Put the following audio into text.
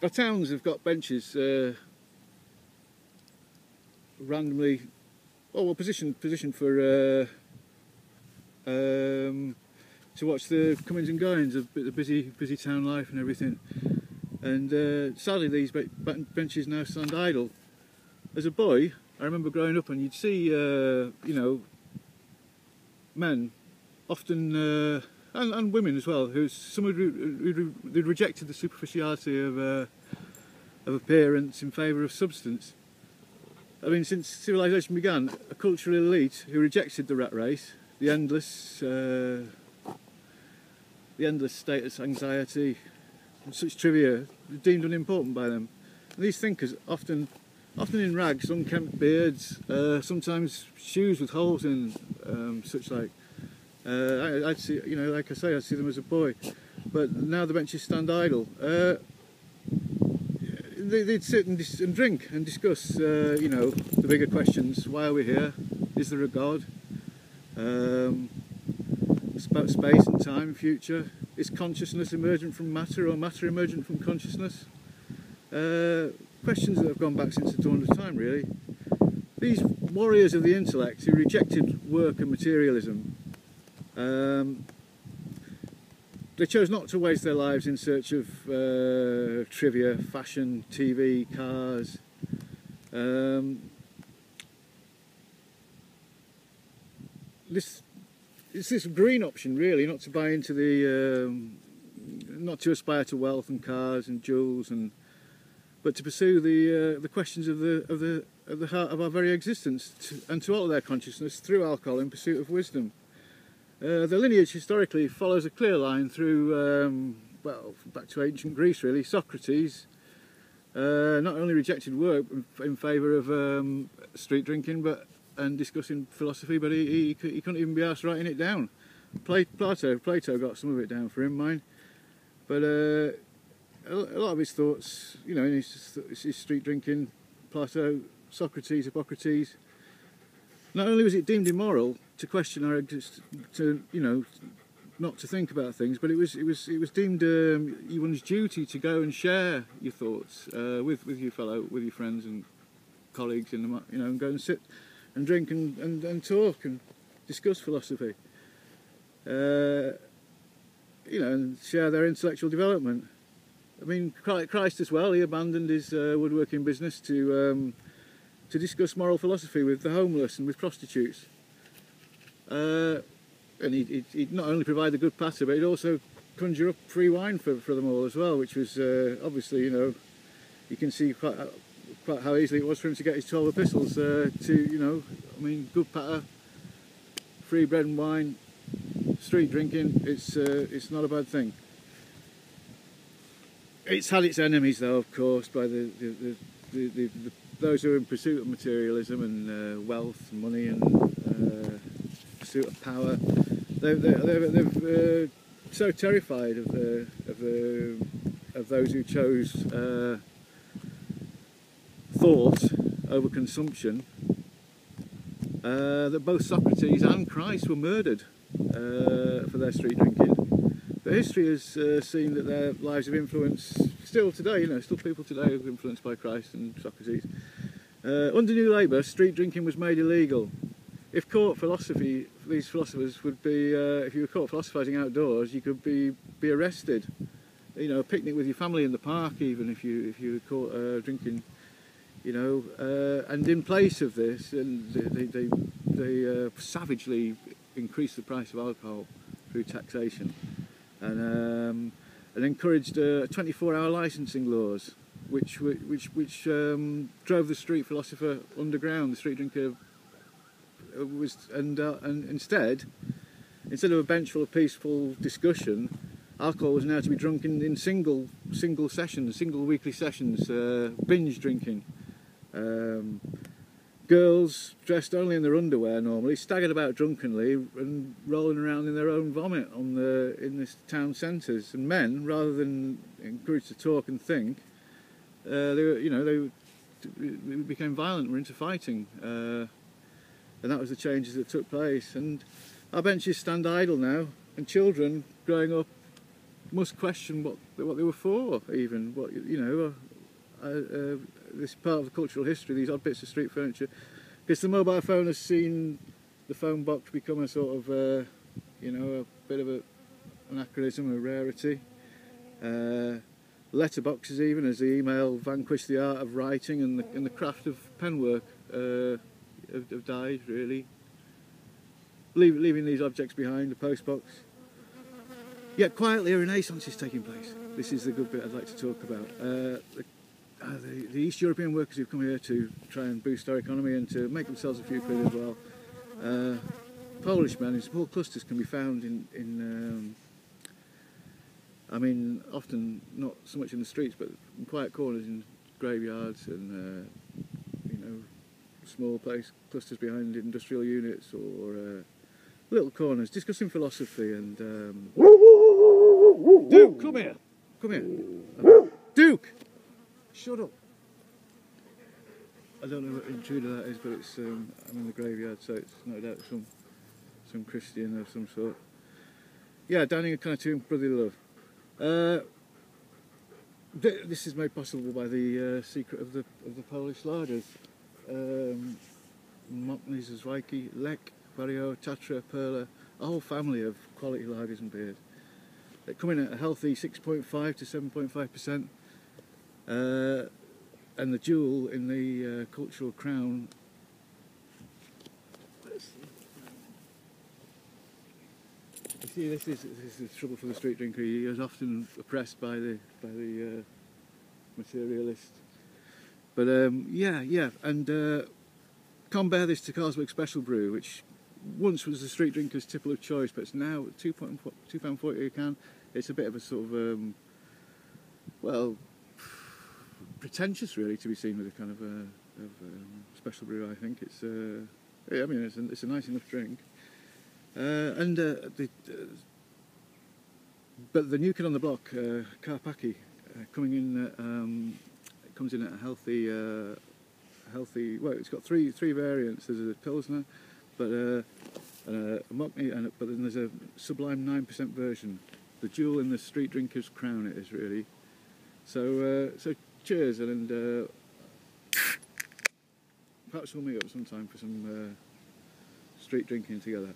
our towns have got benches randomly, positioned for to watch the comings and goings of the busy town life and everything. And sadly, these benches now stand idle. As a boy, I remember growing up, and you'd see, you know, men, often, and women as well, who'd rejected the superficiality of appearance in favour of substance. I mean, since civilization began, a cultural elite who rejected the rat race, the endless status anxiety, and such trivia, were deemed unimportant by them. And these thinkers, often in rags, unkempt beards, sometimes shoes with holes in, such like. I'd see, you know, like I say, I'd see them as a boy, but now the benches stand idle. They'd sit and drink and discuss, you know, the bigger questions. Why are we here? Is there a God? It's about space and time, future. Is consciousness emergent from matter, or matter emergent from consciousness? Questions that have gone back since the dawn of time, really. These warriors of the intellect who rejected work and materialism, they chose not to waste their lives in search of trivia, fashion, TV, cars. It's this green option, really, not to buy into the, not to aspire to wealth and cars and jewels, but to pursue the questions of the heart of our very existence, and to alter their consciousness through alcohol in pursuit of wisdom. The lineage historically follows a clear line through, well, back to ancient Greece, really. Socrates not only rejected work in favour of street drinking and discussing philosophy, but he couldn't even be asked writing it down. Plato got some of it down for him, mine. But a lot of his thoughts, you know, in his street drinking, Plato, Socrates, Hippocrates. Not only was it deemed immoral to question our to, you know, not to think about things, but it was deemed one's duty to go and share your thoughts with your friends and colleagues in the, you know, and go and sit and drink and talk and discuss philosophy. You know, and share their intellectual development. I mean, Christ as well, he abandoned his woodworking business to discuss moral philosophy with the homeless and with prostitutes. And he'd not only provide the good patter, but he'd also conjure up free wine for them all as well, which was obviously, you know, you can see quite how easily it was for him to get his 12 epistles to, you know, I mean, good patter, free bread and wine, street drinking, it's not a bad thing. It's had its enemies, though, of course, by those who are in pursuit of materialism and wealth, and money, and pursuit of power. They're so terrified of those who chose thought over consumption that both Socrates and Christ were murdered for their street drinking. But history has seen that their lives of influence, still today, you know, still people today are influenced by Christ and Socrates. Under New Labour, street drinking was made illegal. If caught, these philosophers would be, if you were caught philosophising outdoors, you could be arrested. You know, a picnic with your family in the park, even if you were caught drinking. You know, and in place of this, they savagely increased the price of alcohol through taxation, and encouraged 24-hour licensing laws, which drove the street philosopher underground. The street drinker and instead of a bench full of peaceful discussion, alcohol was now to be drunk in single sessions, single weekly sessions, binge drinking. Girls dressed only in their underwear normally staggered about drunkenly and rolling around in their own vomit in the town centres, and men, rather than encouraged to talk and think, they became violent, were into fighting, and that was the changes that took place. And our benches stand idle now, and children growing up must question what they were for, even what this part of the cultural history, these odd bits of street furniture, because the mobile phone has seen the phone box become a sort of a bit of an anachronism, a rarity. Letterboxes, even as the email vanquished the art of writing and the craft of penwork, have died, really. Leaving these objects behind, the postbox. Yet quietly a renaissance is taking place. This is the good bit I'd like to talk about. The East European workers who've come here to try and boost our economy and to make themselves a few quid as well. Polish men in small clusters can be found in I mean, often not so much in the streets, but in quiet corners in graveyards and small clusters behind industrial units or little corners discussing philosophy and Duke, come here, Duke, shut up. I don't know what intruder that is, but it's I'm in the graveyard, so it's no doubt some Christian of some sort. Yeah, dining a kind of tomb, brotherly love. This is made possible by the secret of the Polish lagers. Mokny, Zwijki, Lek, Vario, Tatra, Perla, a whole family of quality lagers and beers. They come in at a healthy 6.5 to 7.5%, and the jewel in the cultural crown. You see, this is the trouble for the street drinker. He is often oppressed by the materialist. But yeah, and can't bear this to Carlsberg Special Brew, which once was the street drinker's tipple of choice, but it's now £2.40 a can. It's a bit of a sort of pretentious, really, to be seen with a kind of special brew. I think it's yeah, I mean it's a nice enough drink. But the new kid on the block, Karpaki, coming in, it comes in at a healthy. Well, it's got three variants. There's a Pilsner, but a Mokny, but then there's a sublime 9% version. The jewel in the street drinker's crown, it is really. So cheers, and perhaps we'll meet up sometime for some street drinking together.